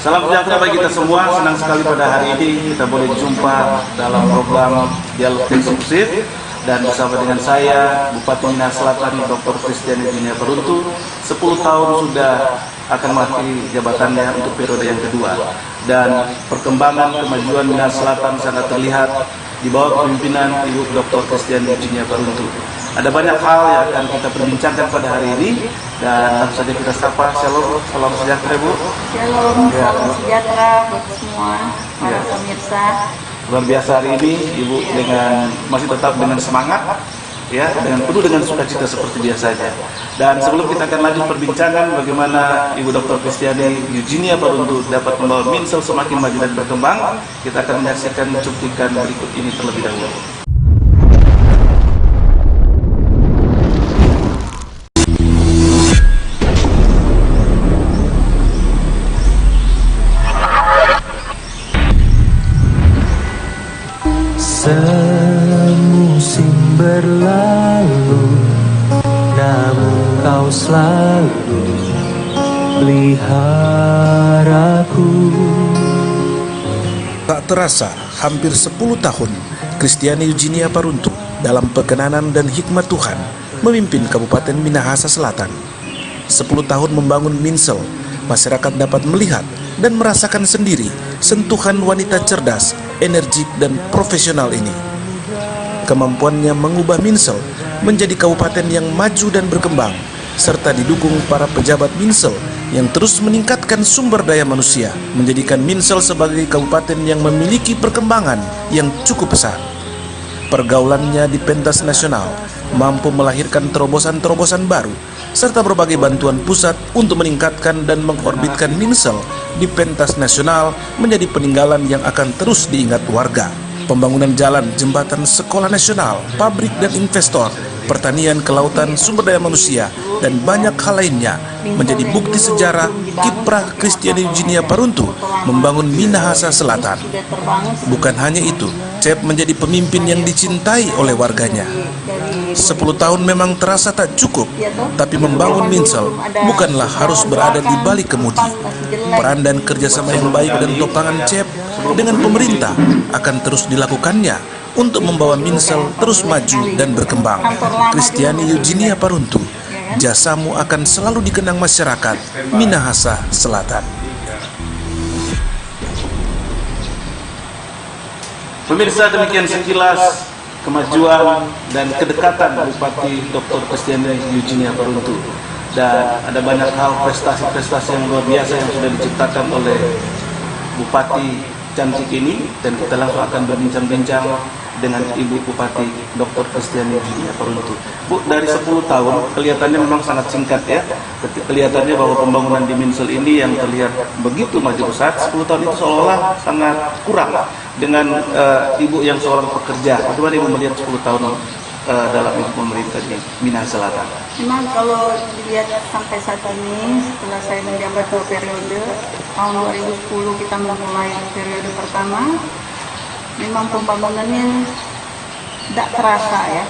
Salam sejahtera bagi kita semua. Senang sekali pada hari ini kita boleh jumpa dalam program Dialog Eksklusif dan bersama dengan saya Bupati Minahasa Selatan Dr. Christian Eugenia Paruntu. 10 tahun sudah akan mengakhiri jabatannya untuk periode yang kedua, dan perkembangan kemajuan Minahasa Selatan sangat terlihat di bawah kepemimpinan Ibu Dr. Christian Eugenia Paruntu. Ada banyak hal yang akan kita perbincangkan pada hari ini, dan langsung saja kita sapa. Shalom, salam sejahtera Bu. Shalom, salam sejahtera buat semua para pemirsa. Luar biasa hari ini Ibu dengan masih tetap dengan semangat, ya, dengan penuh dengan sukacita seperti biasanya. Dan sebelum kita akan lanjut perbincangan bagaimana Ibu Dr. Christian Eugenia Paruntu dapat membawa Minsel semakin maju dan berkembang, kita akan menyaksikan cuplikan berikut ini terlebih dahulu. Semusim berlalu, namun kau selalu peliharaku. Tak terasa, hampir 10 tahun Christian Eugenia Paruntu dalam perkenanan dan hikmat Tuhan memimpin Kabupaten Minahasa Selatan. 10 tahun membangun Minsel, masyarakat dapat melihat dan merasakan sendiri sentuhan wanita cerdas, energik dan profesional ini. Kemampuannya mengubah Minsel menjadi kabupaten yang maju dan berkembang, serta didukung para pejabat Minsel yang terus meningkatkan sumber daya manusia, menjadikan Minsel sebagai kabupaten yang memiliki perkembangan yang cukup pesat. Pergaulannya di pentas nasional mampu melahirkan terobosan-terobosan baru, serta berbagai bantuan pusat untuk meningkatkan dan mengorbitkan Minsel di pentas nasional menjadi peninggalan yang akan terus diingat warga. Pembangunan jalan, jembatan, sekolah nasional, pabrik dan investor, pertanian, kelautan, sumber daya manusia, dan banyak hal lainnya menjadi bukti sejarah kiprah Christian Eugenia Paruntu membangun Minahasa Selatan. Bukan hanya itu, Cep menjadi pemimpin yang dicintai oleh warganya. 10 tahun memang terasa tak cukup, tapi membangun Minsel bukanlah harus berada di balik kemudi. Peran dan kerjasama yang baik dan topangan Cep dengan pemerintah akan terus dilakukannya untuk membawa Minsel terus maju dan berkembang. Christian Eugenia Paruntu, jasamu akan selalu dikenang masyarakat Minahasa Selatan. Pemirsa, demikian sekilas kemajuan dan kedekatan Bupati Dr. Christian Eugenia Paruntu. Dan ada banyak hal prestasi-prestasi yang luar biasa yang sudah diciptakan oleh Bupati cantik ini, dan kita langsung akan berbincang-bincang dengan Ibu Bupati Dr. Christian Eugenia Paruntu. Bu, dari 10 tahun kelihatannya memang sangat singkat ya. Kelihatannya bahwa pembangunan di Minsel ini yang terlihat begitu maju pesat, 10 tahun itu seolah-olah sangat kurang dengan Ibu yang seorang pekerja. Bagaimana Ibu melihat 10 tahun dalam pemerintah di Minahasa Selatan? Memang kalau dilihat sampai saat ini, setelah saya menjabat 2 periode, tahun 2010 kita memulai periode pertama, memang pembangunannya tidak terasa ya,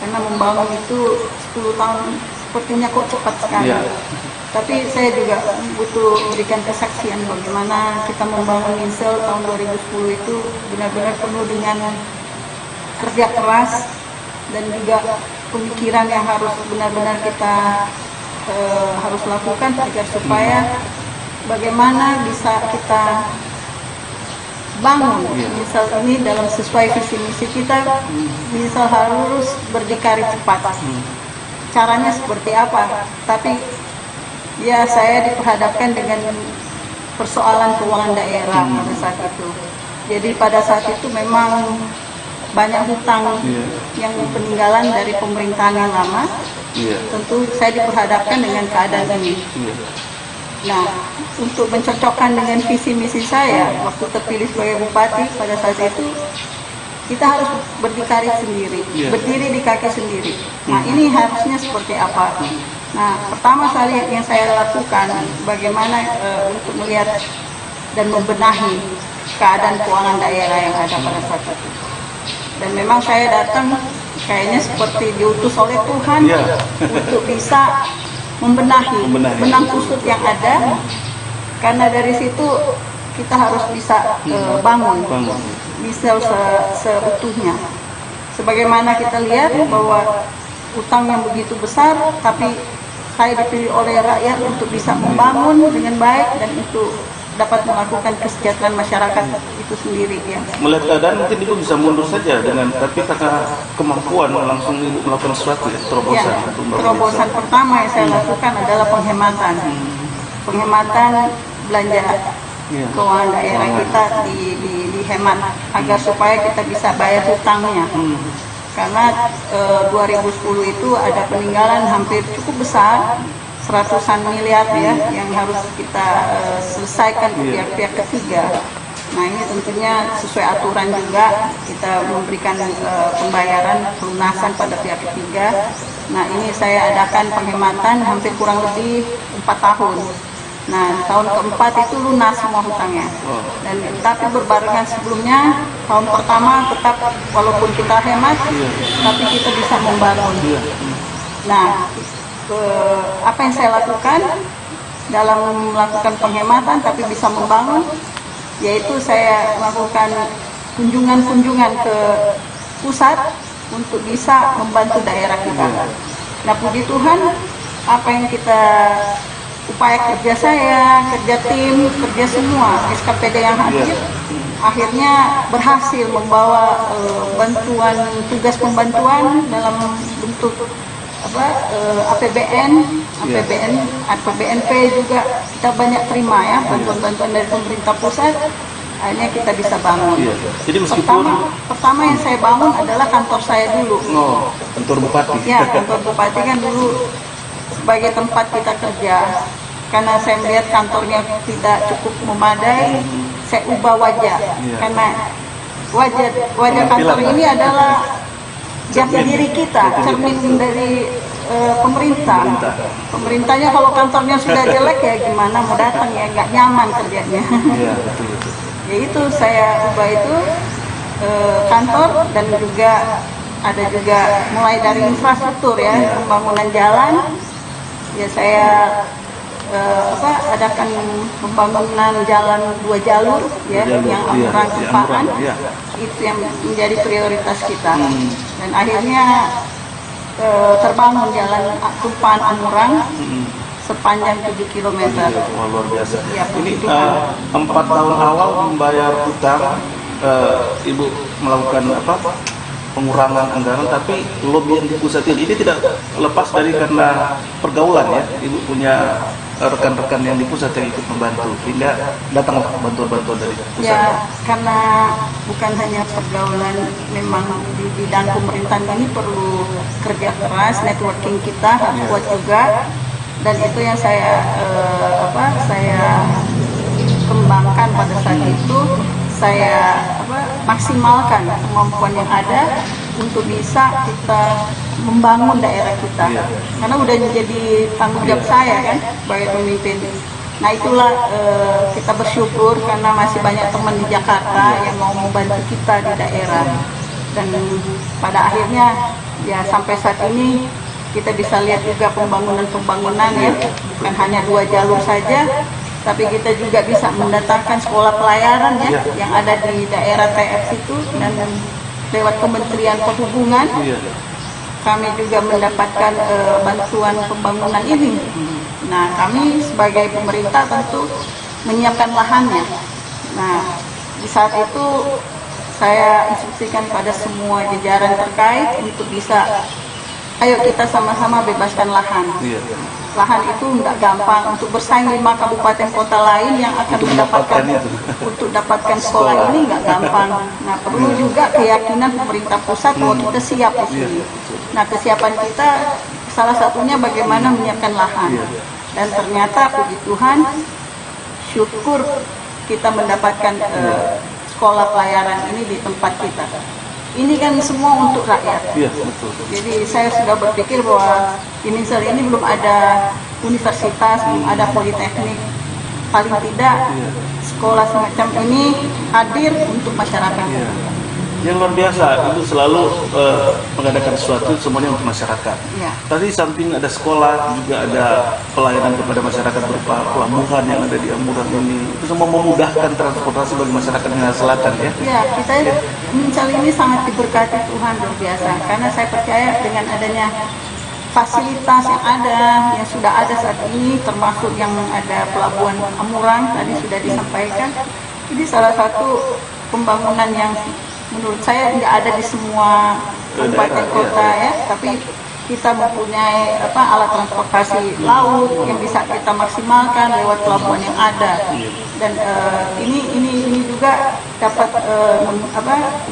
karena membangun itu 10 tahun sepertinya kok cepat sekali. Ya. Tapi saya juga butuh berikan kesaksian bagaimana kita membangun Minsel tahun 2010 itu benar-benar penuh dengan kerja keras dan juga pemikiran yang harus benar-benar kita harus lakukan agar supaya bagaimana bisa kita bangun Minsel ini dalam sesuai visi misi kita. Minsel harus berdikari cepat. Caranya seperti apa? Tapi ya saya diperhadapkan dengan persoalan keuangan daerah pada saat itu. Jadi pada saat itu memang banyak hutang yang peninggalan dari pemerintahan yang lama. Tentu saya diperhadapkan dengan keadaan ini. Nah, untuk mencocokkan dengan visi misi saya waktu terpilih sebagai bupati pada saat itu, kita harus berdikari sendiri, berdiri di kaki sendiri. Nah, ini harusnya seperti apa? Nah, pertama kali yang saya lakukan bagaimana untuk melihat dan membenahi keadaan keuangan daerah yang ada pada saat itu. Dan memang saya datang kayaknya seperti diutus oleh Tuhan untuk bisa membenahi benang kusut yang ada Karena dari situ kita harus bisa bangun, bisa seutuhnya. Sebagaimana kita lihat bahwa utang yang begitu besar, tapi saya dipilih oleh rakyat untuk bisa membangun dengan baik dan itu dapat melakukan kesejahteraan masyarakat itu sendiri ya. Melihat keadaan mungkin Ibu bisa mundur saja tapi karena kemampuan langsung Ibu melakukan sesuatu ya, terobosan. Ya, terobosan pertama yang saya lakukan adalah penghematan. Penghematan belanja keuangan daerah kita dihemat agar supaya kita bisa bayar hutangnya. Karena 2010 itu ada peninggalan hampir cukup besar, seratusan miliar ya, yang harus kita selesaikan ke pihak-pihak ketiga. Nah ini tentunya sesuai aturan juga, kita memberikan pembayaran pelunasan pada pihak ketiga. Nah ini saya adakan penghematan hampir kurang lebih 4 tahun. Nah, tahun keempat itu lunas semua hutangnya. Dan tapi berbarengan sebelumnya, tahun pertama tetap walaupun kita hemat, tapi kita bisa membangun. Nah, apa yang saya lakukan dalam melakukan penghematan tapi bisa membangun, yaitu saya melakukan kunjungan-kunjungan ke pusat untuk bisa membantu daerah kita. Nah, puji Tuhan, apa yang kita upaya kerja saya, kerja tim, kerja semua SKPD yang hadir, akhirnya berhasil membawa bantuan, tugas pembantuan dalam bentuk APBNP juga kita banyak terima ya, bantuan-bantuan dari pemerintah pusat, akhirnya kita bisa bangun. Jadi meskipun pertama yang saya bangun adalah kantor saya dulu. Kantor Bupati. Ya, kantor Bupati kan dulu sebagai tempat kita kerja. Karena saya melihat kantornya tidak cukup memadai, saya ubah wajah. Karena wajah kantor ini adalah jati diri kita, cermin dari pemerintah. Pemerintahnya kalau kantornya sudah jelek ya gimana mau datang ya, nggak nyaman kerjanya. Ya itu saya ubah itu kantor, dan juga ada juga mulai dari infrastruktur ya, pembangunan jalan. Ya saya adakan pembangunan jalan 2 jalur ya, yang Amurang Tumpaan, itu yang menjadi prioritas kita. Dan akhirnya terbangun jalan Tumpaan Amurang sepanjang 7 km. Luar biasa. Ya, ini 4 tahun awal membayar hutang, Ibu melakukan pengurangan anggaran, tapi lobby yang di pusat ini tidak lepas dari karena pergaulan ya. Ibu punya rekan-rekan yang di pusat yang ikut membantu, hingga datanglah bantuan-bantuan dari pusat. Ya, karena bukan hanya pergaulan, memang di bidang pemerintahan ini perlu kerja keras, networking kita harus kuat juga, dan itu yang saya kembangkan pada saat itu. Saya maksimalkan kemampuan yang ada untuk bisa kita membangun daerah kita. Karena udah menjadi tanggung jawab saya kan sebagai pemimpin. Nah itulah kita bersyukur karena masih banyak teman di Jakarta yang mau membantu kita di daerah. Dan pada akhirnya ya sampai saat ini kita bisa lihat juga pembangunan ya, bukan hanya 2 jalur saja, tapi kita juga bisa mendatangkan sekolah pelayaran ya, yang ada di daerah TF itu, dan lewat Kementerian Perhubungan kami juga mendapatkan bantuan pembangunan ini. Nah kami sebagai pemerintah tentu menyiapkan lahannya. Nah di saat itu saya instruksikan pada semua jajaran terkait untuk bisa, ayo kita sama-sama bebaskan lahan. Lahan itu nggak gampang untuk bersaing 5 kabupaten kota lain yang akan untuk dapatkan sekolah ini nggak gampang. Nah perlu juga keyakinan pemerintah pusat bahwa kita siap di sini. Nah kesiapan kita salah satunya bagaimana menyiapkan lahan. Dan ternyata puji Tuhan, syukur kita mendapatkan sekolah pelayaran ini di tempat kita. Ini kan semua untuk rakyat. Jadi saya sudah berpikir bahwa di Minsel ini belum ada universitas, belum ada politeknik. Paling tidak sekolah semacam ini hadir untuk masyarakat. Yang luar biasa, Ibu selalu mengadakan sesuatu semuanya untuk masyarakat. Ya. Tadi samping ada sekolah, juga ada pelayanan kepada masyarakat berupa pelabuhan yang ada di Amurang ini. Itu semua memudahkan transportasi bagi masyarakat Minahasa Selatan ya. Ya, kita Minsel ini sangat diberkati Tuhan luar biasa. Karena saya percaya dengan adanya fasilitas yang ada, yang sudah ada saat ini, termasuk yang ada pelabuhan Amurang tadi sudah disampaikan. Ini salah satu pembangunan yang menurut saya tidak ada di semua kabupaten kota ya, tapi kita mempunyai alat transportasi laut yang bisa kita maksimalkan lewat pelabuhan yang ada, dan ini juga dapat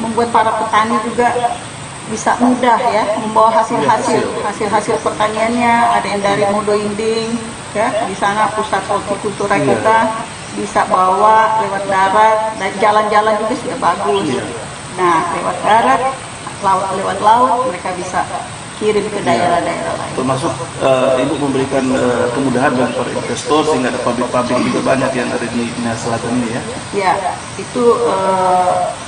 membuat para petani juga bisa mudah ya membawa hasil pertaniannya. Ada yang dari Modo Inding ya, di sana pusat hortikultura kita bisa bawa lewat darat, dan jalan-jalan juga sudah bagus. Nah, lewat darat, lewat laut, mereka bisa kirim ke daerah-daerah lain. Termasuk Ibu memberikan kemudahan bagi para investor sehingga ada pabrik-pabrik juga banyak yang ada di Minahasa Selatan ini ya. Ya, itu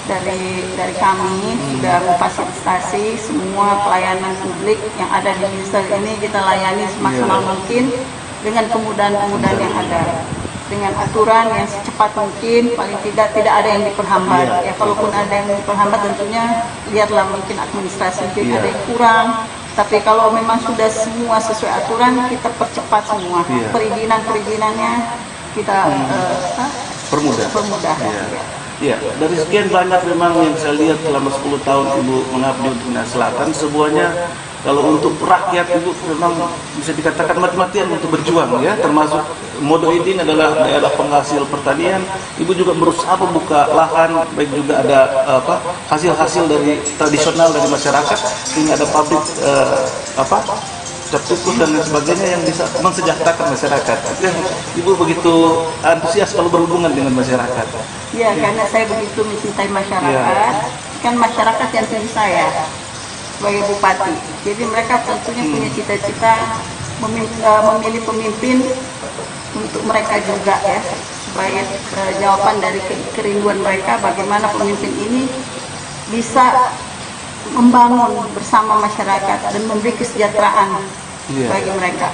dari kami sudah memfasilitasi semua pelayanan publik yang ada di Minsel ini, kita layani semaksimal mungkin dengan kemudahan-kemudahan yang ada, dengan aturan yang secepat mungkin, paling tidak ada yang diperhambat. Ya, kalaupun ada yang diperhambat tentunya lihatlah mungkin administrasi mungkin ada yang kurang. Tapi kalau memang sudah semua sesuai aturan, kita percepat semua. Perizinannya kita permudah. Ya, dari sekian banyak memang yang saya lihat selama 10 tahun Ibu mengabdi untuk Minahasa Selatan, semuanya kalau untuk rakyat Ibu memang bisa dikatakan mati-matian untuk berjuang ya, termasuk Modo Inding adalah daerah penghasil pertanian. Ibu juga berusaha membuka lahan, baik juga ada hasil-hasil dari tradisional dari masyarakat, sehingga ada pabrik cap tikus dan lain sebagainya yang bisa mensejahterakan masyarakat. Ibu begitu antusias kalau berhubungan dengan masyarakat. Ya, karena saya begitu mencintai masyarakat, kan masyarakat yang pilih saya sebagai bupati. Jadi mereka tentunya punya cita-cita memilih pemimpin untuk mereka juga ya, sebagai jawaban dari kerinduan mereka bagaimana pemimpin ini bisa membangun bersama masyarakat dan memberi kesejahteraan bagi mereka.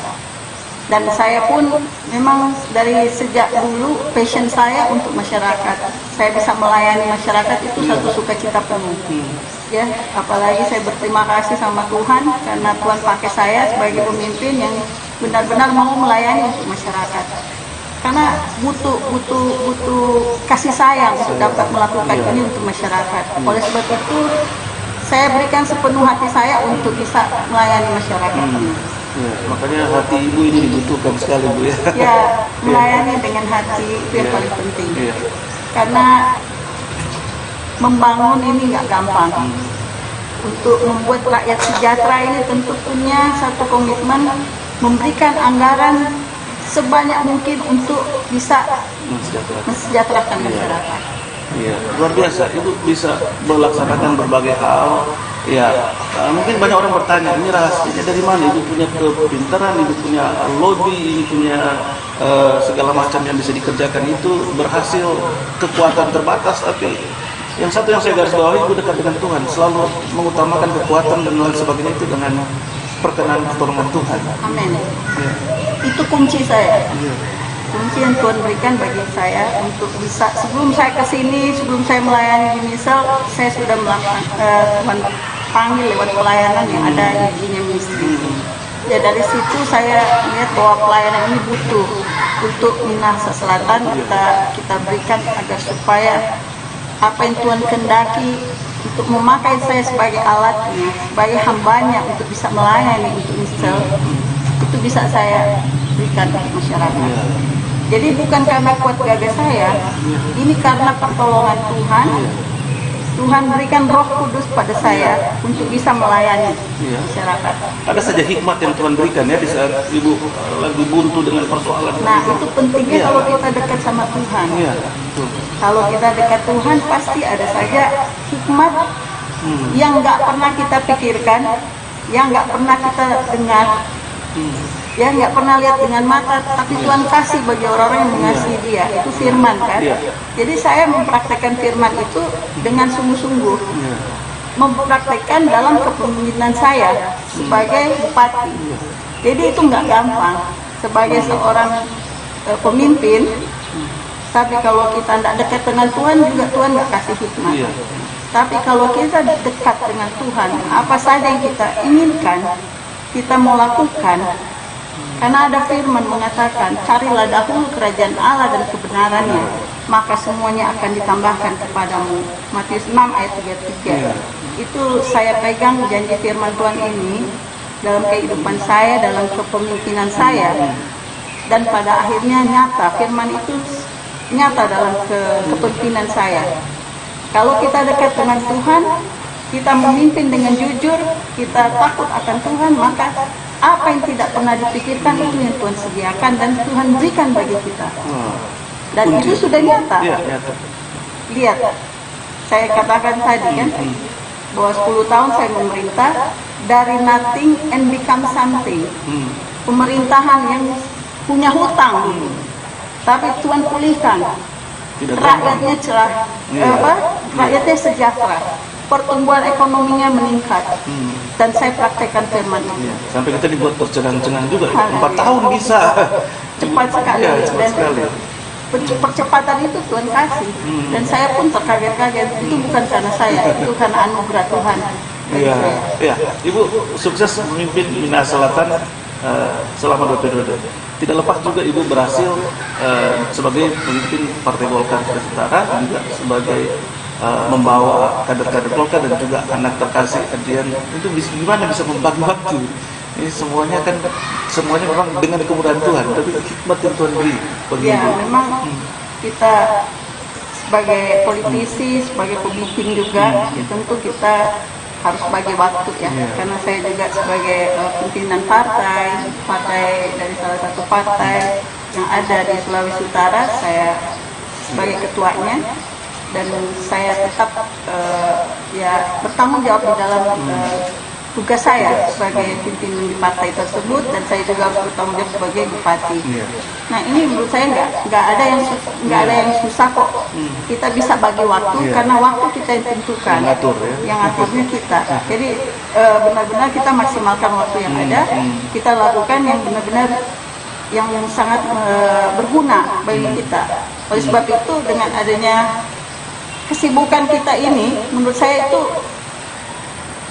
Dan saya pun memang dari sejak dulu passion saya untuk masyarakat. Saya bisa melayani masyarakat itu satu sukacita penuh. Ya, apalagi saya berterima kasih sama Tuhan karena Tuhan pakai saya sebagai pemimpin yang benar-benar mau melayani untuk masyarakat. Karena butuh kasih sayang untuk dapat melakukan ini untuk masyarakat. Oleh sebab itu saya berikan sepenuh hati saya untuk bisa melayani masyarakat. Ya, makanya hati Ibu ini dibutuhkan sekali Bu ya. Ya, melayani dengan hati itu yang paling penting. Karena membangun ini nggak gampang. Untuk membuat rakyat sejahtera ini tentu punya satu komitmen memberikan anggaran sebanyak mungkin untuk bisa mensejahterakan masyarakat. Iya, luar biasa. Ibu bisa melaksanakan berbagai hal. Ya, mungkin banyak orang bertanya, ini rahasianya dari mana? Ibu punya kepintaran, Ibu punya lobby, Ibu punya segala macam yang bisa dikerjakan itu berhasil, kekuatan terbatas. Tapi yang satu yang saya garis bawahi, Ibu dekat dengan Tuhan, selalu mengutamakan kekuatan dan lain sebagainya itu dengan perkenan pertolongan Tuhan. Amin. Ya. Itu kunci saya. Kunci yang Tuhan berikan bagi saya untuk bisa, sebelum saya ke sini, sebelum saya melayani di Minsel, saya sudah melakukan Tuhan panggil lewat pelayanan yang ada di Virginia Ministry. Ya, dari situ saya melihat bahwa pelayanan ini butuh untuk Minahasa Selatan kita berikan agar supaya apa yang Tuhan kehendaki untuk memakai saya sebagai alatnya, sebagai hambanya untuk bisa melayani untuk Minsel, itu bisa saya berikan untuk masyarakat. Jadi bukan karena kuat gagah saya, ini karena pertolongan Tuhan. Tuhan berikan Roh Kudus pada saya untuk bisa melayani masyarakat. Ada saja hikmat yang Tuhan berikan ya di saat Ibu lagi buntu dengan persoalan. Nah, itu pentingnya kalau kita dekat sama Tuhan. Kalau kita dekat Tuhan pasti ada saja hikmat yang nggak pernah kita pikirkan, yang nggak pernah kita dengar. Dia nggak pernah lihat dengan mata, tapi Tuhan kasih bagi orang-orang yang mengasihi dia. Itu firman kan. Jadi saya mempraktekkan firman itu dengan sungguh-sungguh. Mempraktekkan dalam kepemimpinan saya sebagai bupati. Jadi itu nggak gampang. Sebagai seorang pemimpin, tapi kalau kita tidak dekat dengan Tuhan juga Tuhan nggak kasih hikmat. Tapi kalau kita dekat dengan Tuhan, apa saja yang kita inginkan, kita mau lakukan. Karena ada firman mengatakan, carilah dahulu kerajaan Allah dan kebenarannya, maka semuanya akan ditambahkan kepadamu. Matius 6 ayat 33. Itu saya pegang janji firman Tuhan ini dalam kehidupan saya, dalam kepemimpinan saya. Dan pada akhirnya nyata, firman itu nyata dalam kepemimpinan saya. Kalau kita dekat dengan Tuhan, kita memimpin dengan jujur, kita takut akan Tuhan, maka apa yang tidak pernah dipikirkan itu yang Tuhan sediakan dan Tuhan berikan bagi kita. Dan itu sudah nyata. Lihat, saya katakan tadi kan, bahwa 10 tahun saya memerintah, dari nothing and become something. Pemerintahan yang punya hutang dulu, tapi Tuhan pulihkan. Rakyatnya cerah, rakyatnya sejahtera. Pertumbuhan ekonominya meningkat, dan saya praktekkan firman itu. Sampai kita dibuat tercengang-cengang juga. 4 tahun bisa. Cepat sekali. Cepat sekali. Percepatan itu Tuhan kasih, dan saya pun terkaget-kaget. Itu bukan karena saya, itu karena anugerah Tuhan. Iya. Ibu sukses memimpin Minahasa Selatan selama 2 periode. Tidak lepas juga Ibu berhasil sebagai pemimpin Partai Golkar Sulawesi Utara, juga sebagai membawa kader-kader Golkar dan juga anak terkasih Adrian. Itu gimana bisa membagi waktu? Ini semuanya memang dengan kemudahan Tuhan, tapi hikmat yang Tuhan beri. Memang kita sebagai politisi, sebagai pemimpin juga, tentu kita harus bagi waktu ya. Karena saya juga sebagai pimpinan partai dari salah satu partai yang ada di Sulawesi Utara, saya sebagai ketuanya, dan saya tetap bertanggung jawab di dalam tugas saya sebagai pimpinan di partai tersebut, dan saya juga harus bertanggung jawab sebagai bupati. Nah, ini menurut saya nggak ada yang susah kok. Kita bisa bagi waktu karena waktu kita yang tentukan, yang aturnya kita. Jadi benar-benar kita maksimalkan waktu yang ada, kita lakukan yang benar-benar yang sangat berguna bagi kita. Oleh sebab itu, dengan adanya kesibukan kita ini, menurut saya itu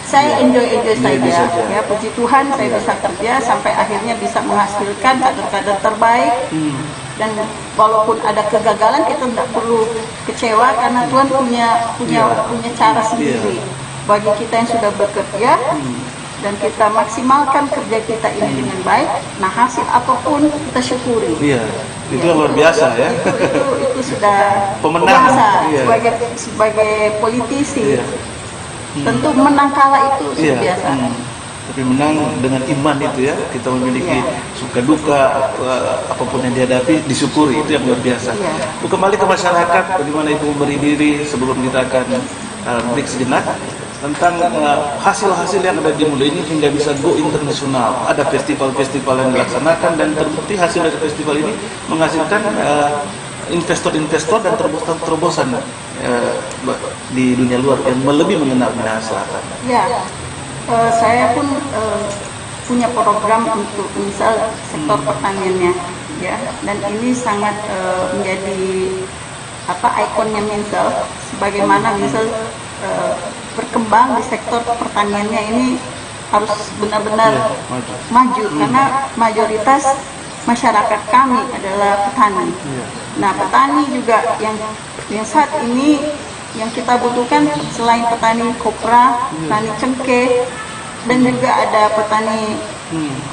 saya enjoy saja. Ya, puji Tuhan saya bisa kerja sampai akhirnya bisa menghasilkan kader-kader terbaik. Dan walaupun ada kegagalan, kita tidak perlu kecewa karena Tuhan punya cara sendiri bagi kita yang sudah bekerja, dan kita maksimalkan kerja kita ini dengan baik. Nah, hasil apapun kita syukuri. Itu yang luar biasa ya. Itu sudah pemenang sebagai politisi. Tentu menang kalah itu sudah biasa. Tapi menang dengan iman itu ya, kita memiliki suka duka, apapun yang dihadapi disyukuri, itu yang luar biasa. Kembali ke masyarakat, bagaimana Ibu memberi diri sebelum kita akan break sejenak tentang hasil-hasil yang ada di Muda ini hingga bisa go internasional. Ada festival-festival yang dilaksanakan, dan terbukti hasil dari festival ini menghasilkan investor-investor dan terobosan di dunia luar yang lebih mengenal Minahasa Selatan. Saya pun punya program untuk misal sektor pertaniannya, ya, dan ini sangat menjadi ikonnya Minsel. Sebagaimana Minsel berkembang di sektor pertaniannya ini harus benar-benar maju, karena mayoritas masyarakat kami adalah petani. Nah, petani juga yang saat ini yang kita butuhkan selain petani kopra, petani cengkeh, dan juga ada petani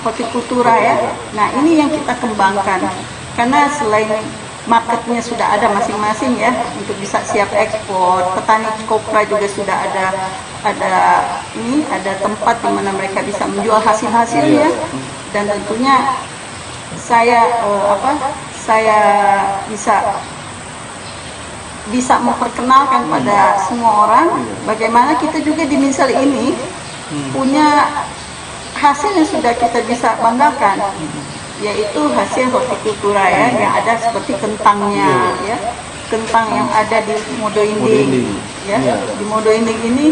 hortikultura ya. Nah, ini yang kita kembangkan, karena selain marketnya sudah ada masing-masing ya untuk bisa siap ekspor, petani kopra juga sudah ada tempat di mana mereka bisa menjual hasil-hasilnya, dan tentunya saya bisa memperkenalkan pada semua orang bagaimana kita juga di Minsel ini punya hasil yang sudah kita bisa banggakan. yaitu hasil hortikultura ya, yang ada seperti kentangnya ya, kentang yang ada di Modo Inding ya. Di Modo Inding ini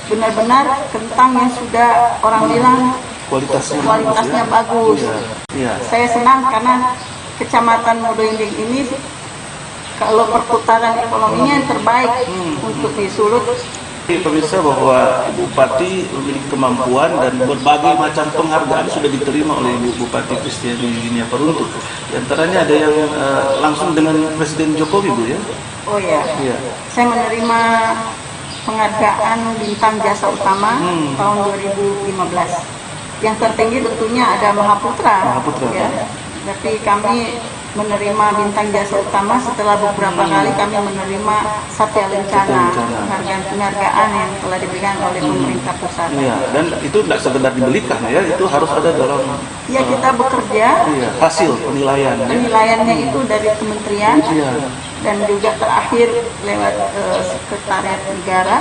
benar-benar kentang yang sudah orang bilang kualitasnya bagus. Saya senang karena kecamatan Modo Inding ini kalau perputaran ekonominya yang terbaik untuk di Sulut. Pemirsa, bahwa Ibu Bupati memiliki kemampuan dan berbagai macam penghargaan sudah diterima oleh Ibu Bupati Kristiani Eugenia Paruntu. Di antaranya ada yang langsung dengan Presiden Jokowi, Bu ya? Oh ya, saya menerima penghargaan Bintang Jasa Utama tahun 2015. Yang tertinggi tentunya ada Mahaputra. Ya. Tapi kami menerima Bintang Jasa Utama setelah beberapa kali kami menerima Satya Lencana, penghargaan yang telah diberikan oleh pemerintah pusat. Iya, dan itu tidak sekedar dibelikan ya, itu harus ada dalam. Ya, kita bekerja. Hasil penilaian. Penilaiannya itu dari kementerian dan juga terakhir lewat sekretariat negara.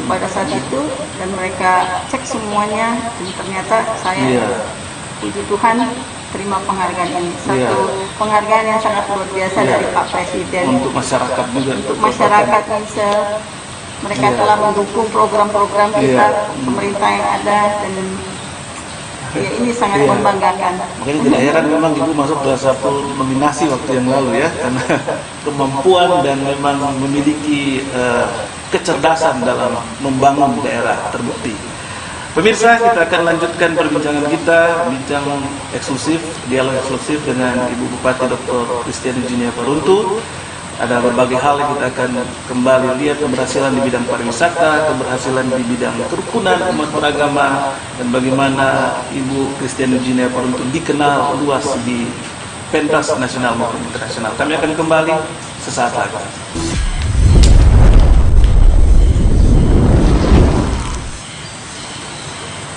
Pada saat itu dan mereka cek semuanya dan ternyata saya puji Tuhan terima penghargaan ini. Satu penghargaan yang sangat luar biasa dari Pak Presiden. Untuk masyarakat juga. Untuk masyarakat Minsel. Mereka telah mendukung program-program kita, pemerintah yang ada, dan ya, ini sangat membanggakan. Makanya tidak heran memang Ibu masuk dalam satu nominasi waktu yang lalu ya, karena kemampuan dan memang memiliki kecerdasan dalam membangun daerah terbukti. Pemirsa, kita akan lanjutkan perbincangan kita, bincang eksklusif, dialog eksklusif dengan Ibu Bupati Dr. Kristiani Eugenia Paruntu. Ada berbagai hal yang kita akan kembali lihat, keberhasilan di bidang pariwisata, keberhasilan di bidang kerukunan umat beragama, dan bagaimana Ibu Kristiani Eugenia Paruntu dikenal luas di pentas nasional maupun internasional. Kami akan kembali sesaat lagi.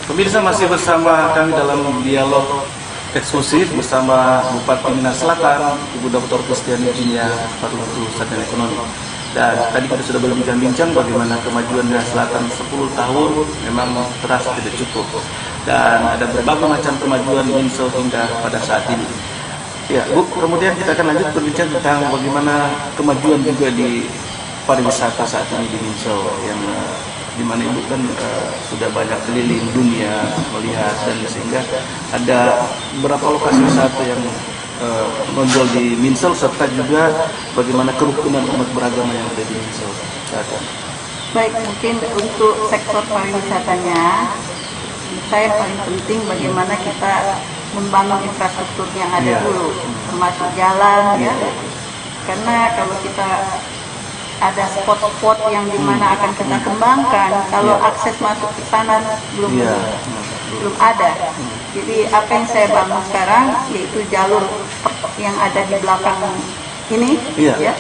Pemirsa, masih bersama kami dalam dialog eksklusif bersama Bupati Minas Selatan, Ibu Dr. Kristiani Eugenia Paruntu, Sarjana Ekonomi. Dan tadi kita sudah berbincang-bincang bagaimana kemajuan Minas Selatan 10 tahun memang terasa tidak cukup. Dan ada berbagai macam kemajuan Minsel hingga pada saat ini. Ya, Bu, kemudian kita akan lanjut berbincang tentang bagaimana kemajuan juga di pariwisata saat ini di Minsel, yang di mana Ibu kan sudah banyak keliling dunia melihat, dan sehingga ada beberapa lokasi wisata yang menonjol di Minsel, serta juga bagaimana kerukunan umat beragama yang ada di Minsel saat ini. Baik, mungkin untuk sektor pariwisatanya, saya paling penting bagaimana kita membangun infrastruktur yang ada dulu, termasuk jalan ya. Karena kalau kita ada spot-spot yang dimana akan kita kembangkan, kalau akses masuk ke sana belum ada. Jadi apa yang saya bangun sekarang yaitu jalur yang ada di belakang ini, ya,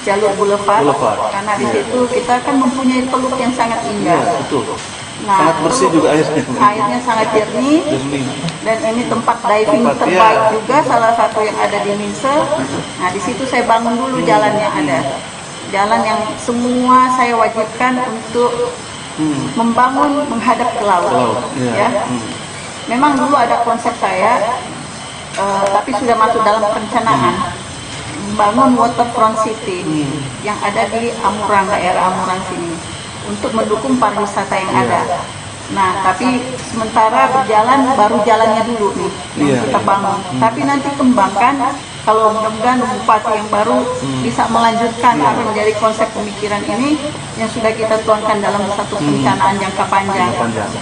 jalur boulevard. Karena di situ kita kan mempunyai teluk yang sangat indah. Nah, sangat bersih juga airnya. Airnya sangat jernih. Dan ini tempat diving terbaik juga, salah satu yang ada di Minsel. Nah, di situ saya bangun dulu jalan yang ada. Jalan yang semua saya wajibkan untuk membangun menghadap ke laut. Ya. Memang dulu ada konsep saya, tapi sudah masuk dalam perencanaan membangun waterfront city yang ada di Amurang, daerah Amurang sini, untuk mendukung pariwisata yang ada. Nah, tapi sementara berjalan, baru jalannya dulu nih yang kita bangun. Tapi nanti kembangkan, kalau mudah-mudahan bupati yang baru bisa melanjutkan apa menjadi konsep pemikiran ini yang sudah kita tuangkan dalam satu perencanaan jangka panjang.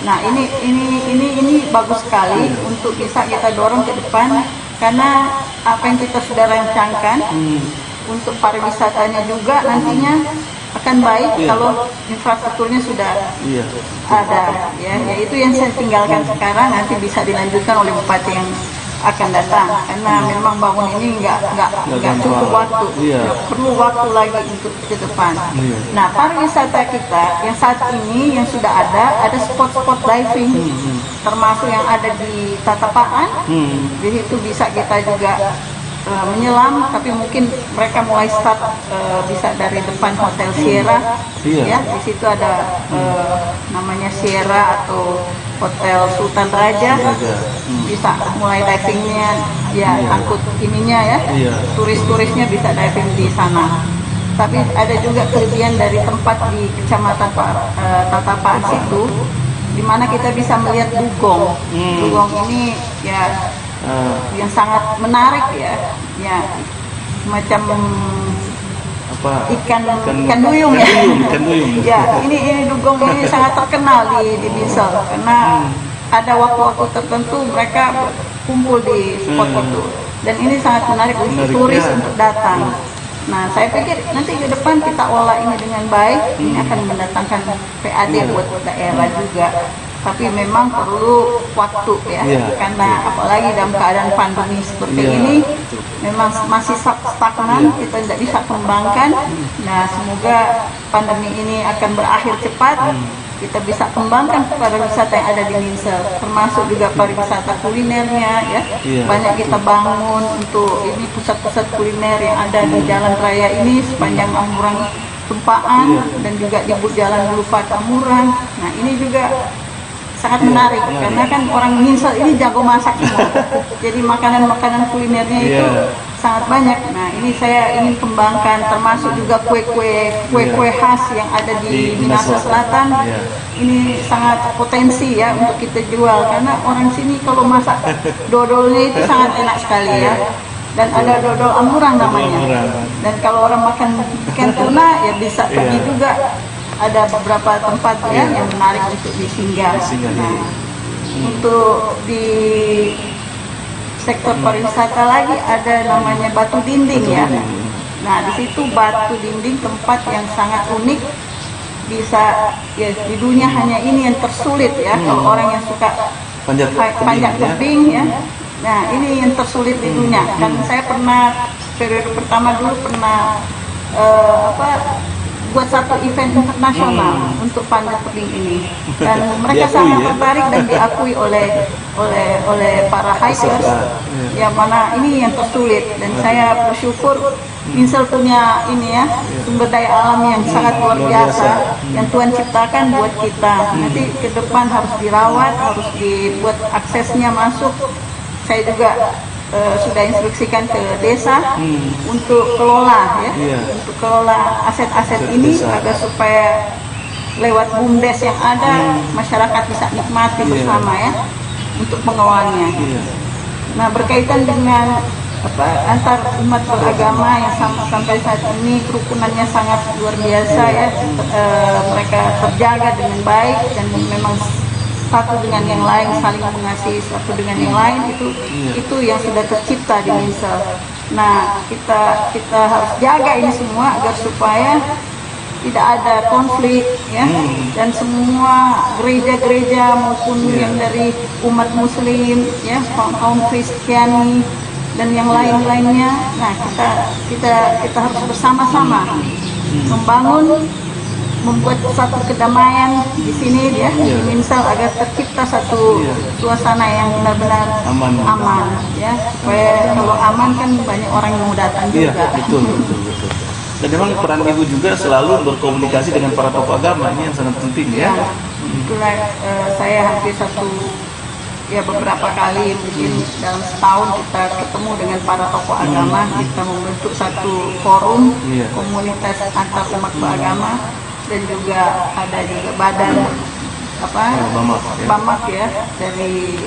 Nah, ini bagus sekali untuk bisa kita dorong ke depan, karena apa yang kita sudah rancangkan untuk pariwisatanya juga nantinya akan baik kalau infrastrukturnya sudah ada, ya itu yang saya tinggalkan sekarang, nanti bisa dilanjutkan oleh bupati yang akan datang, karena memang bangun ini nggak cukup waktu, perlu waktu lagi untuk ke depan. Nah, pariwisata kita yang saat ini yang sudah ada spot-spot diving, termasuk yang ada di Tatapaan, di situ bisa kita juga menyelam, tapi mungkin mereka mulai start bisa dari depan Hotel Sierra. Iya. Ya, di situ ada namanya Sierra atau Hotel Sultan Raja. Bisa mulai divingnya, ya angkut ininya ya. Iya. Turis-turisnya bisa diving di sana. Tapi ada juga kelebihan dari tempat di Kecamatan Tatapaan situ, di mana kita bisa melihat dugong. Dugong ini ya yang sangat menarik ya, macam ikan duyung ya. Ikan duyung. Ya, ini dugong ini sangat terkenal di Minsel karena ada waktu-waktu tertentu mereka kumpul di spot itu, dan ini sangat menarik untuk turis untuk datang. Nah, saya pikir nanti ke depan kita olah ini dengan baik, ini akan mendatangkan PAD buat daerah juga. Tapi memang perlu waktu ya, karena apalagi dalam keadaan pandemi seperti ini, memang masih stagnan, kita tidak bisa kembangkan. Nah, semoga pandemi ini akan berakhir cepat, kita bisa kembangkan pariwisata yang ada di Minsel, termasuk juga pariwisata kulinernya ya. Banyak kita bangun untuk ini pusat-pusat kuliner yang ada di jalan raya ini sepanjang Amurang Tumpaan dan juga di Jalan Lufat Amurang. Nah, ini juga sangat menarik karena kan orang Minsel ini jago masak semua. Jadi makanan-makanan kulinernya itu sangat banyak. Nah, ini saya ingin kembangkan, termasuk juga kue-kue khas yang ada di Minahasa Selatan. Ini sangat potensi ya untuk kita jual karena orang sini kalau masak dodolnya itu sangat enak sekali ya. Dan ada dodol Amurang namanya. Dan kalau orang makan ikan tuna ya bisa pergi juga. Ada beberapa tempat ya yang menarik untuk disinggah. Nah, untuk di sektor pariwisata lagi ada namanya Batu Dinding ya. Nah, di situ Batu Dinding tempat yang sangat unik, bisa ya di dunia hanya ini yang tersulit ya. Kalau orang yang suka panjat tebing ya. Nah, ini yang tersulit di dunia. Karena saya pernah periode pertama dulu pernah buat satu event internasional untuk panjat tebing ini, dan mereka sangat tertarik dan diakui oleh para hikers, yang mana ini yang tersulit. Dan saya bersyukur Minsel punya ini ya sumber daya alam yang sangat luar biasa yang Tuhan ciptakan buat kita. Nanti ke depan harus dirawat, harus dibuat aksesnya masuk. Saya juga sudah instruksikan ke desa untuk kelola ya, untuk kelola aset-aset ini agar supaya lewat BUMDes yang ada masyarakat bisa nikmati bersama ya untuk pengelolanya. Nah, berkaitan dengan antar umat beragama yang sampai saat ini kerukunannya sangat luar biasa ya, mereka terjaga dengan baik dan memang satu dengan yang lain, saling mengasihi satu dengan yang lain, itu yang sudah tercipta di Minsel. Nah, kita harus jaga ini semua agar supaya tidak ada konflik ya, dan semua gereja-gereja maupun yang dari umat Muslim ya, kaum Kristiani dan yang lain-lainnya. Nah, kita harus bersama-sama membuat satu kedamaian di sini ya, di Minsel, agar tercipta satu suasana yang benar-benar aman ya, supaya kalau aman kan banyak orang yang mau datang juga. Betul. Dan memang peran ibu juga selalu berkomunikasi dengan para tokoh agama, ini yang sangat penting ya. Itulah saya hampir beberapa kali mungkin dalam setahun kita ketemu dengan para tokoh agama, kita membentuk satu forum komunitas antar umat beragama. Dan juga ada juga badan Bamak ya, dari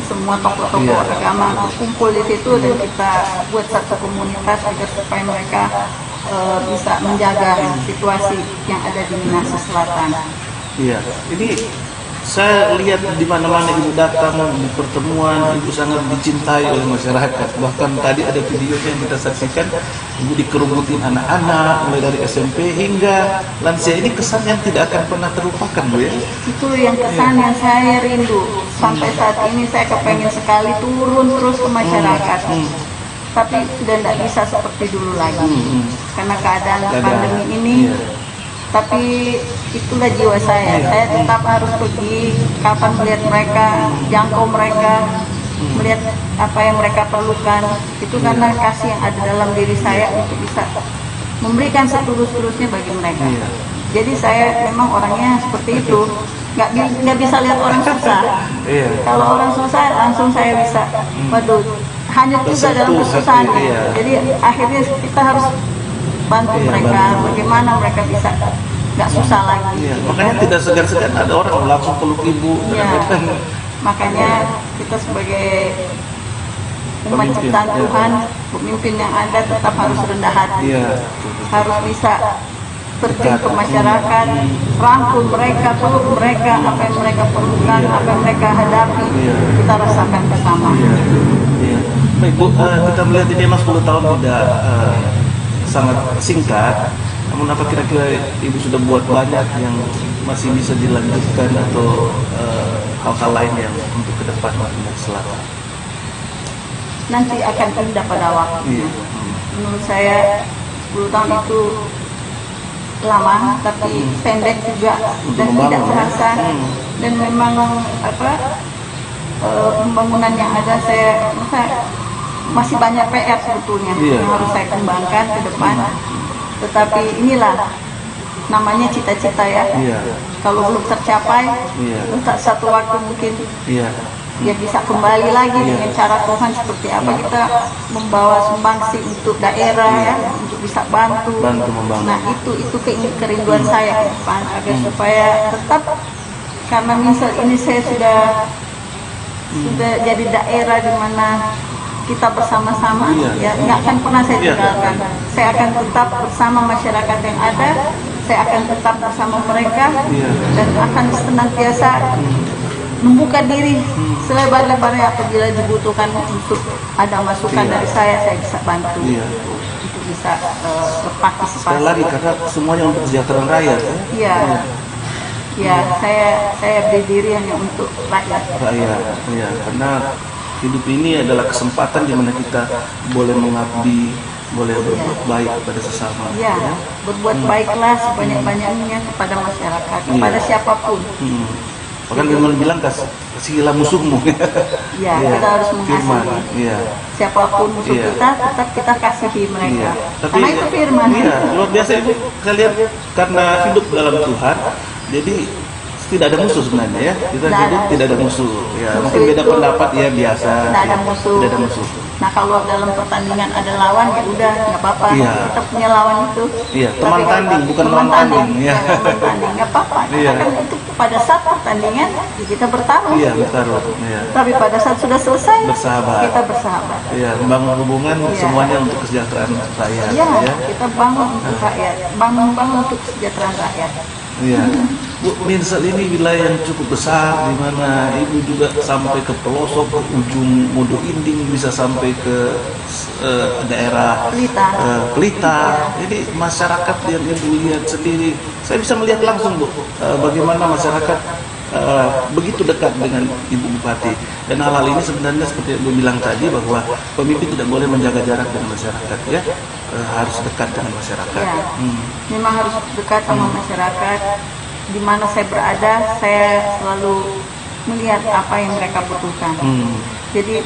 semua tokoh-tokoh agama kumpul di situ, dan kita buat satu komunitas agar supaya mereka bisa menjaga situasi yang ada di Minahasa Selatan. Iya, ini saya lihat di mana-mana ibu datang di pertemuan, ibu sangat dicintai oleh masyarakat. Bahkan tadi ada video yang kita saksikan, ibu dikerubutin anak-anak mulai dari SMP hingga lansia. Ini kesan yang tidak akan pernah terlupakan, Bu ya. Itu yang kesan yang saya rindu. Sampai saat ini saya kepengen sekali turun terus ke masyarakat. Tapi sudah tidak bisa seperti dulu lagi karena keadaan pandemi ini. Tapi itulah jiwa saya tetap harus pergi kapan melihat mereka, jangkau mereka, melihat apa yang mereka perlukan. Itu karena kasih yang ada dalam diri saya untuk bisa memberikan setulus-tulusnya bagi mereka. Jadi saya memang orangnya seperti itu, nggak bisa lihat orang susah. Kalau orang susah langsung saya bisa, waduh, hanya juga dalam kesusahan. Jadi akhirnya kita harus bantu mereka, bagaimana mereka bisa nggak susah lagi. Makanya tidak segan-segan ada orang langsung peluk ibu. Makanya kita sebagai umat ciptaan Tuhan, pemimpin yang ada tetap harus rendah hati, harus bisa terjun ke masyarakat, rangkul mereka, peluk mereka, apa yang mereka perlukan, apa yang mereka hadapi, kita rasakan bersama. Baik Bu, kita melihat ini memang 10 tahun tidak sangat singkat. Namun apa kira-kira Ibu sudah buat banyak yang masih bisa dilanjutkan atau hal-hal lain yang untuk ke depan Madiun Selatan? Nanti akan indah pada waktunya. Menurut saya 10 tahun itu lama, tapi pendek juga dan tidak terasa. Dan memang pembangunan yang ada saya masih banyak PR sebetulnya yang harus saya kembangkan ke depan. Tetapi inilah namanya cita-cita ya. Kalau belum tercapai, satu waktu mungkin ya bisa kembali lagi dengan cara Tuhan seperti apa kita membawa sumbangsi untuk daerah ya, untuk bisa bantu membangun. Nah itu kerinduan saya ke depan agar supaya tetap, karena misal ini saya sudah jadi daerah di mana kita bersama-sama, ya nggak akan pernah saya tinggalkan. Saya akan tetap bersama masyarakat yang ada, saya akan tetap bersama mereka, dan akan senantiasa membuka diri selebar-lebarnya apabila dibutuhkan untuk ada masukan dari saya bisa bantu untuk bisa berpartisipasi. Sekali lagi karena semuanya untuk kesejahteraan rakyat. Saya beri diri hanya untuk rakyat. Karena hidup ini adalah kesempatan di mana kita boleh mengabdi, boleh berbuat baik kepada sesama. Berbuat baiklah sebanyak-banyaknya kepada masyarakat, kepada siapapun. Bahkan Firman bilang kasihilah musuhmu. Kita harus mengasihi. Siapapun musuh kita, tetap kita kasihi mereka. Karena itu firman. Luar biasa Ibu. Saya lihat karena hidup dalam Tuhan, jadi tidak ada musuh sebenarnya ya. Kita hidup tidak ada musuh. Mungkin beda pendapat ya biasa. Tidak ada musuh. Nah kalau dalam pertandingan ada lawan ya udah nggak apa-apa. Kita punya lawan itu. Teman tanding bukan lawan tanding. Teman tanding nggak apa-apa. Kan itu pada saat pertandingan kita bertarung. Tapi pada saat sudah selesai kita bersahabat. Membangun hubungan semuanya untuk kesejahteraan rakyat. Kita bangun untuk rakyat, bangun untuk kesejahteraan rakyat. Bu, Minsel ini wilayah yang cukup besar, di mana Ibu juga sampai ke pelosok, ke ujung Modo Inding, bisa sampai ke daerah Pelita. Jadi masyarakat yang Ibu lihat sendiri, saya bisa melihat langsung Bu, bagaimana masyarakat begitu dekat dengan Ibu Bupati. Dan hal-hal ini sebenarnya seperti Ibu bilang tadi, bahwa pemimpin tidak boleh menjaga jarak dengan masyarakat, harus dekat dengan masyarakat. Memang harus dekat sama masyarakat. Di mana saya berada, saya selalu melihat apa yang mereka butuhkan. Jadi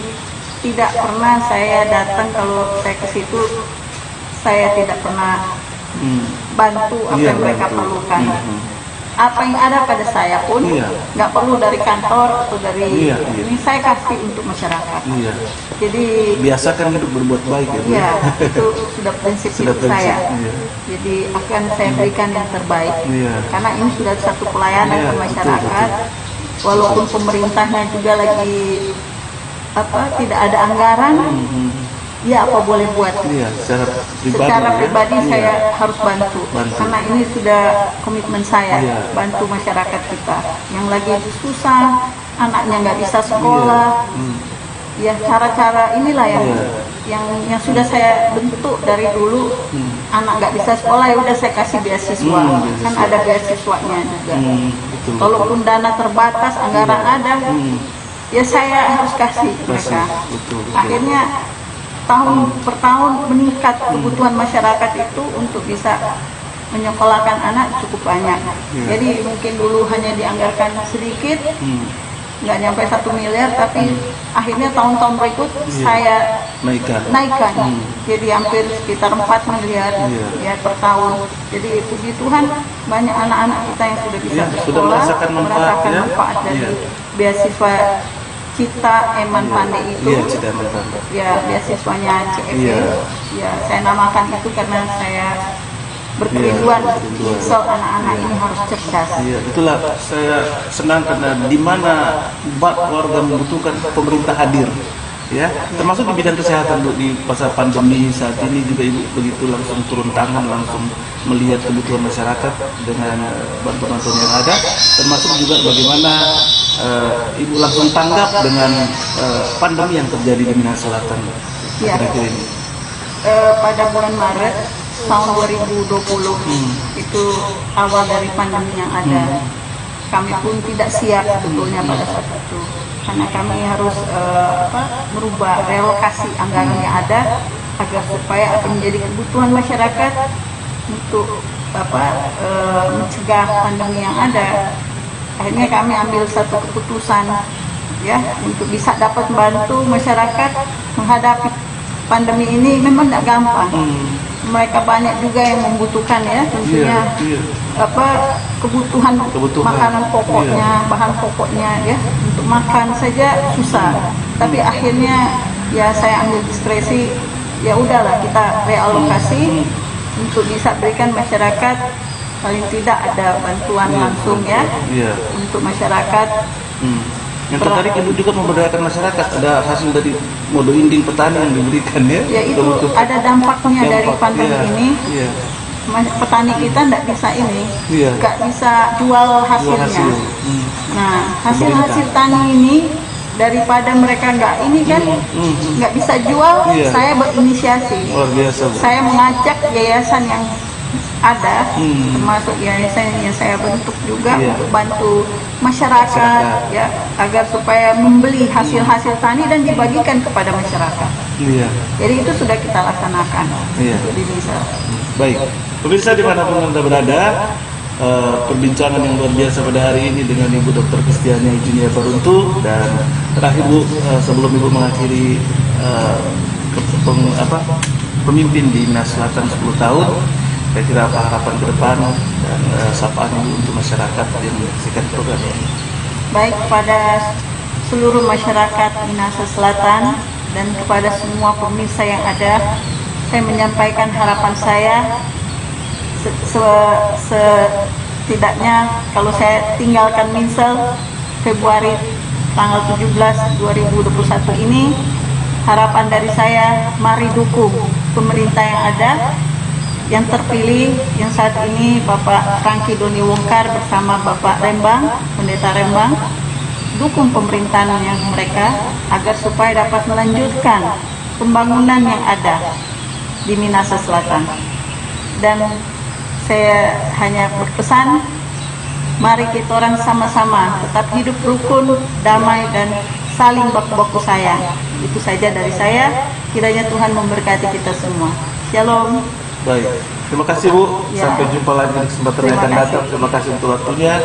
tidak pernah saya datang, kalau saya ke situ saya tidak pernah bantu apa yang mereka perlukan. Apa yang ada pada saya pun nggak perlu dari kantor atau dari ini, saya kasih untuk masyarakat. Jadi biasakan hidup berbuat baik ya. Itu sudah prinsip hidup saya. Jadi akan saya berikan yang terbaik. Karena ini sudah satu pelayanan ke masyarakat. Walaupun pemerintahnya juga lagi tidak ada anggaran. Apa boleh buat. Secara pribadi saya harus bantu. Karena ini sudah komitmen saya, bantu masyarakat kita yang lagi susah, anaknya nggak bisa sekolah. Cara-cara inilah yang sudah saya bentuk dari dulu. Anak nggak bisa sekolah, ya udah saya kasih beasiswa. Kan ada beasiswanya juga. Kalaupun dana terbatas, anggaran ada, ya saya harus kasih mereka. Akhirnya tahun per tahun meningkat kebutuhan masyarakat itu untuk bisa menyekolahkan anak cukup banyak. Jadi mungkin dulu hanya dianggarkan sedikit, nggak nyampe 1 miliar, tapi akhirnya tahun-tahun berikut saya naikkan. Jadi hampir sekitar 4 miliar ya per tahun. Jadi puji Tuhan banyak anak-anak kita yang sudah bisa sudah merasakan manfaat dari beasiswa Cita Eman Pandai itu. Cita Eman Pandai. Ya, beasiswanya CFD. Ya, saya namakan itu karena saya berkerinduan misal anak-anak ini harus cerdas. Itulah saya senang karena di mana warga membutuhkan pemerintah hadir, ya, termasuk di bidang kesehatan Bu, di masa pandemi saat ini juga Ibu begitu langsung turun tangan, langsung melihat kebutuhan masyarakat dengan bantuan-bantuan yang ada, termasuk juga bagaimana Ibu langsung tanggap dengan pandemi yang terjadi di Minahasa Selatan akhir-akhir ini. Pada bulan Maret tahun 2020 itu awal dari pandemi yang ada. Kami pun tidak siap sebetulnya pada saat itu, karena kami harus merubah relokasi anggaran yang ada agar supaya apa menjadi kebutuhan masyarakat untuk mencegah pandemi yang ada. Akhirnya kami ambil satu keputusan ya untuk bisa dapat membantu masyarakat menghadapi pandemi ini. Memang tidak gampang. Mereka banyak juga yang membutuhkan ya tentunya kebutuhan makanan pokoknya, bahan pokoknya ya, untuk makan saja susah. Tapi akhirnya ya saya ambil diskresi, ya udahlah kita realokasi untuk bisa berikan masyarakat paling tidak ada bantuan langsung ya untuk masyarakat. Yang tertarik Ibu juga memberdayakan masyarakat, ada hasil dari modo inding petani yang diberikan ya. Ya itu ada dampaknya dari pandemi ini. Petani kita tidak bisa nggak bisa jual hasilnya. Nah, hasil tani ini daripada mereka nggak bisa jual, saya berinisiasi. Luar biasa, Bu. Saya mengajak yayasan yang ada, termasuk yayasan yang saya bentuk juga untuk bantu masyarakat ya, agar supaya membeli hasil-hasil tani dan dibagikan kepada masyarakat. Jadi itu sudah kita laksanakan untuk di desa. Baik, pemirsa dimanapun Anda berada, perbincangan yang luar biasa pada hari ini dengan Ibu Dr. Kristiani Eugenia Paruntu. Dan terakhir Bu, sebelum Ibu mengakhiri pemimpin di Minahasa Selatan 10 tahun, saya kira apa harapan ke depan dan sapaan Ibu untuk masyarakat yang menyaksikan program ini? Baik, kepada seluruh masyarakat Minahasa Selatan dan kepada semua pemirsa yang ada, saya menyampaikan harapan saya setidaknya kalau saya tinggalkan Minsel Februari tanggal 17 2021 ini, harapan dari saya, mari dukung pemerintah yang ada, yang terpilih yang saat ini Bapak Rangki Doni Wongkar bersama Bapak Rembang, Pendeta Rembang. Dukung pemerintahan yang mereka agar supaya dapat melanjutkan pembangunan yang ada di Minahasa Selatan. Dan saya hanya berpesan, mari kita orang sama-sama tetap hidup rukun, damai, dan saling baku-baku sayang. Itu saja dari saya. Kiranya Tuhan memberkati kita semua. Shalom. Baik, terima kasih Bu. Sampai jumpa lagi di kesempatan yang akan datang. Terima kasih untuk waktunya.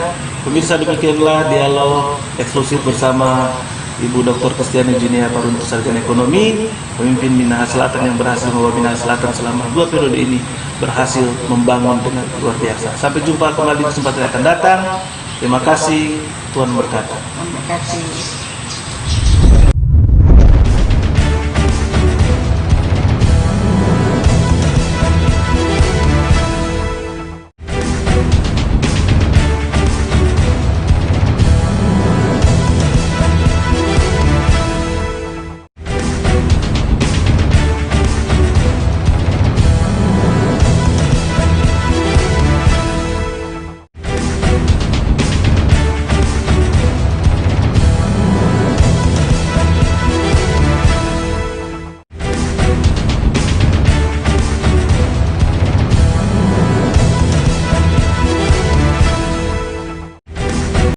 Pemirsa, demikianlah dialog eksklusif bersama Ibu Dr. Kristiani Eugenia Paruntu, Sarjana Ekonomi, pemimpin Minahasa Selatan yang berhasil membawa Minahasa Selatan selama 2 periode ini berhasil membangun dengan luar biasa. Sampai jumpa kembali di kesempatan yang akan datang. Terima kasih. Tuhan berkati. Terima kasih.